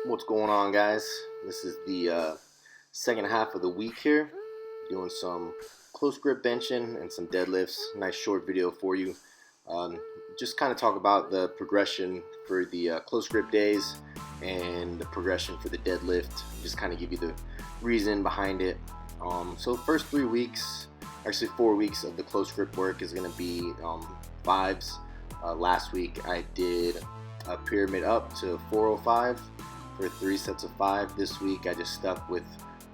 What's going on, guys? This is the second half of the week here, doing some close grip benching and some deadlifts. Nice short video for you. Just kind of talk about the progression for the close grip days and the progression for the deadlift. Just kind of give you the reason behind it. So first 3 weeks, actually 4 weeks of the close grip work is going to be fives. Last week I did a pyramid up to 405 for 3 sets of 5. This week I just stuck with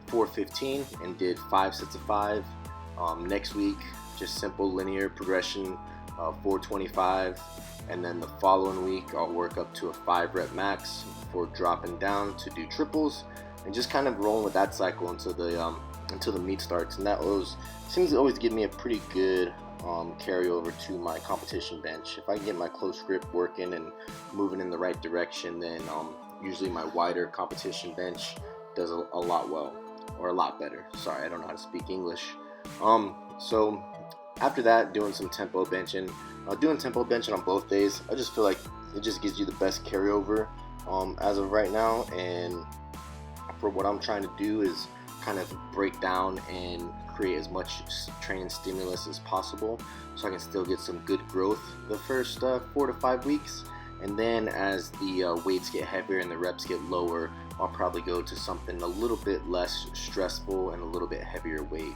415 and did 5 sets of 5. Next week, just simple linear progression, 425, and then the following week I'll work up to a 5 rep max before dropping down to do triples, and just kind of rolling with that cycle until the meet starts. And that seems to always give me a pretty good carryover to my competition bench. If I can get my close grip working and moving in the right direction, then usually my wider competition bench does a lot better. Sorry, I don't know how to speak English. So after that, doing some tempo benching. Doing tempo benching on both days, I just feel like it just gives you the best carryover as of right now. And for what I'm trying to do is kind of break down and create as much training stimulus as possible, so I can still get some good growth the first 4 to 5 weeks. And then as the weights get heavier and the reps get lower, I'll probably go to something a little bit less stressful and a little bit heavier weight.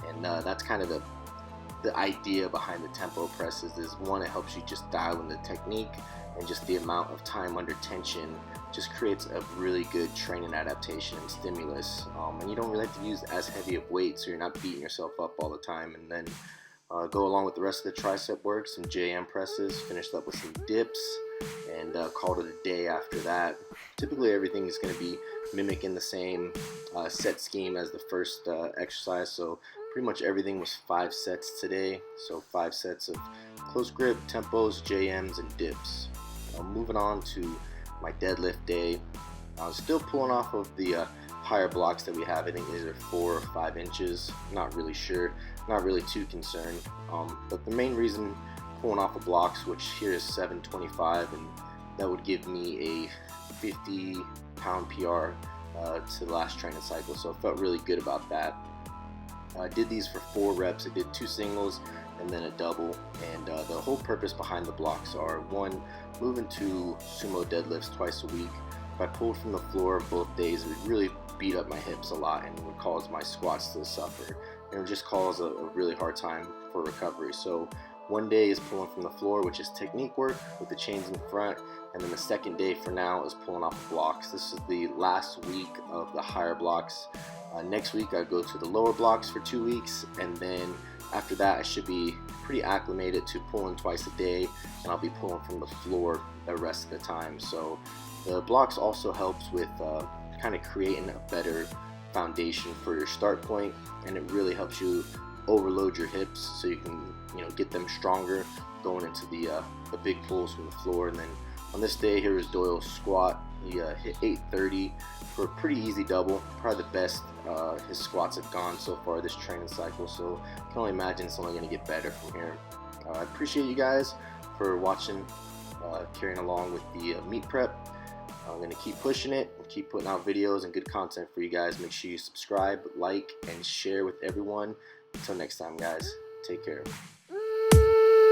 And that's kind of the idea behind the tempo presses. Is one, it helps you just dial in the technique, and just the amount of time under tension just creates a really good training adaptation and stimulus. And you don't really have to use as heavy of weight, so you're not beating yourself up all the time. And then go along with the rest of the tricep work, some JM presses, finished up with some dips, and called it a day after that. Typically everything is going to be mimicking the same set scheme as the first exercise, so pretty much everything was 5 sets today. So 5 sets of close grip, tempos, JMs, and dips. Moving on to my deadlift day, I was still pulling off of the higher blocks that we have. I think these are 4 or 5 inches, not really sure, not really too concerned. But the main reason pulling off of blocks, which here is 725, and that would give me a 50-pound PR to the last training cycle, so I felt really good about that. I did these for 4 reps. I did 2 singles and then a double, and the whole purpose behind the blocks are: 1, moving to sumo deadlifts twice a week. If I pulled from the floor both days, it would really beat up my hips a lot and would cause my squats to suffer, and it would just cause a really hard time for recovery. So one day is pulling from the floor, which is technique work with the chains in front, and then the second day for now is pulling off the blocks. This is the last week of the higher blocks. Next week I go to the lower blocks for 2 weeks, and then after that I should be pretty acclimated to pulling twice a day, and I'll be pulling from the floor the rest of the time. So the blocks also helps with kind of creating a better foundation for your start point, and it really helps you overload your hips so you can get them stronger going into the big pulls from the floor. And then on this day here is Doyle's squat. He hit 830 for a pretty easy double, probably the best his squats have gone so far this training cycle, so I can only imagine it's only going to get better from here. I appreciate you guys for watching, carrying along with the meet prep. I'm going to keep pushing it and keep putting out videos and good content for you guys. Make sure you subscribe, like, and share with everyone. Until next time, guys, take care.